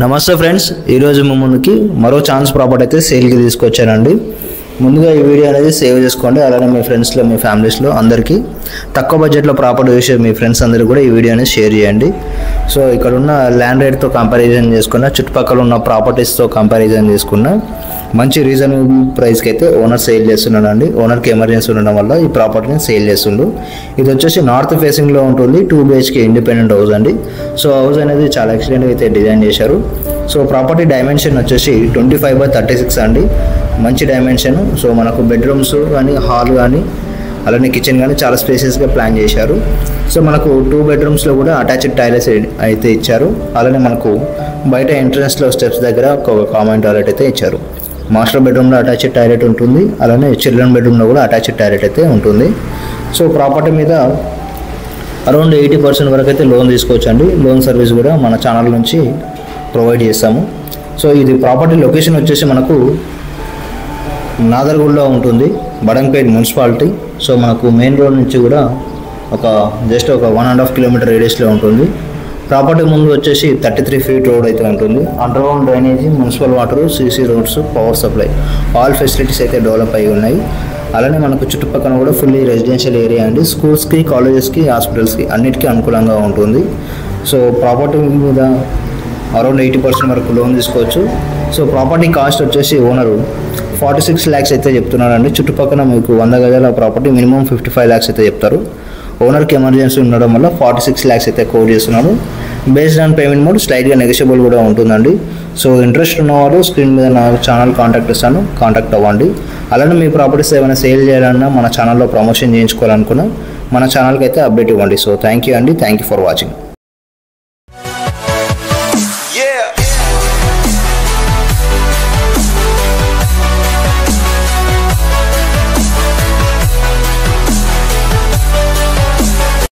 నమస్తే ఫ్రెండ్స్, ఈరోజు మీ ముందుకి మరో ఛాన్స్ ప్రాపర్టీ అయితే సేల్కి తీసుకొచ్చానండి. ముందుగా ఈ వీడియో అనేది సేవ్ చేసుకోండి. అలానే మీ ఫ్రెండ్స్లో, మీ ఫ్యామిలీస్లో అందరికీ తక్కువ బడ్జెట్లో ప్రాపర్టీ చూసే మీ ఫ్రెండ్స్ అందరికీ కూడా ఈ వీడియో అనేది షేర్ చేయండి. సో ఇక్కడ ఉన్న ల్యాండ్ రేట్తో కంపారిజన్ చేసుకున్న, చుట్టుపక్కల ఉన్న ప్రాపర్టీస్తో కంపారిజన్ చేసుకున్న మంచి రీజనబుల్ ప్రైస్కి అయితే ఓనర్ సేల్ చేస్తున్నాడండి. ఓనర్కి ఎమర్జెన్సీ ఉండడం వల్ల ఈ ప్రాపర్టీని సేల్ చేస్తుండు. ఇది వచ్చేసి నార్త్ ఫేసింగ్లో ఉంటుంది. 2 BHK ఇండిపెండెంట్ హౌస్ అండి. సో హౌస్ అనేది చాలా ఎక్సలెంట్గా అయితే డిజైన్ చేశారు. సో ప్రాపర్టీ డైమెన్షన్ వచ్చేసి 25/36 అండి. మంచి డైమెన్షన్. సో మనకు బెడ్రూమ్స్ కానీ, హాల్ కానీ, అలానే కిచెన్ కానీ చాలా స్పేసెస్గా ప్లాన్ చేశారు. సో మనకు 2 బెడ్రూమ్స్లో కూడా అటాచ్డ్ టాయిలెట్స్ అయితే ఇచ్చారు. అలానే మనకు బయట ఎంట్రన్స్లో స్టెప్స్ దగ్గర ఒక కామన్ టాయిలెట్ అయితే ఇచ్చారు. మాస్టర్ బెడ్రూమ్లో అటాచ్డ్ టాయిలెట్ ఉంటుంది. అలానే చిల్డ్రన్ బెడ్రూమ్లో కూడా అటాచ్డ్ టాయిలెట్ అయితే ఉంటుంది. సో ప్రాపర్టీ మీద అరౌండ్ 80% వరకు అయితే లోన్ తీసుకోవచ్చండి. లోన్ సర్వీస్ కూడా మన ఛానల్ నుంచి ప్రొవైడ్ చేస్తాము. సో ఇది ప్రాపర్టీ లొకేషన్ వచ్చేసి మనకు నాదర్గూడలో ఉంటుంది, బడంపేట్ మున్సిపాలిటీ. సో మనకు మెయిన్ రోడ్ నుంచి కూడా జస్ట్ ఒక 1.5 కిలోమీటర్ రేడియస్లో ఉంటుంది. ప్రాపర్టీ ముందు వచ్చేసి 33 ఫీట్ రోడ్ అయితే ఉంటుంది. Underground drainage, municipal water, CC roads, power supply, all facilities అయితే డెవలప్ అయి ఉన్నాయి. అలానే మనకు చుట్టుపక్కల కూడా ఫుల్లీ రెసిడెన్షియల్ ఏరియా అండి. స్కూల్స్కి, కాలేజెస్కి, హాస్పిటల్స్కి అన్నిటికీ అనుకూలంగా ఉంటుంది. సో ప్రాపర్టీ మీద అరౌండ్ 80% వరకు లోన్ తీసుకోవచ్చు. సో ప్రాపర్టీ కాస్ట్ వచ్చేసి ఓనరు 46 lakhs అయితే చెప్తున్నారండి. చుట్టుపక్కల మీకు 100 గజాల ప్రాపర్టీ మినిమం 55 lakhs అయితే చెప్తారు. ఓనర్కి ఎమర్జెన్సీ ఉండడం వల్ల 46 lakhs అయితే కోట్ చేస్తున్నాడు. బేస్డ్ ఆన్ పేమెంట్ మోడ్ స్లైట్గా నెగోషియబుల్ కూడా ఉంటుందండి. సో ఇంట్రెస్ట్ ఉన్నవాళ్ళు స్క్రీన్ మీద నా ఛానల్ కాంటాక్ట్ ఇస్తాను, కాంటాక్ట్ అవ్వండి. అలానే మీ ప్రాపర్టీస్ ఏమైనా సేల్ చేయాలన్నా, మన ఛానల్లో ప్రమోషన్ చేయించుకోవాలనుకున్నా మన ఛానల్కి అయితే అప్డేట్ ఇవ్వండి. సో థ్యాంక్ యూ అండి. Thank you for watching.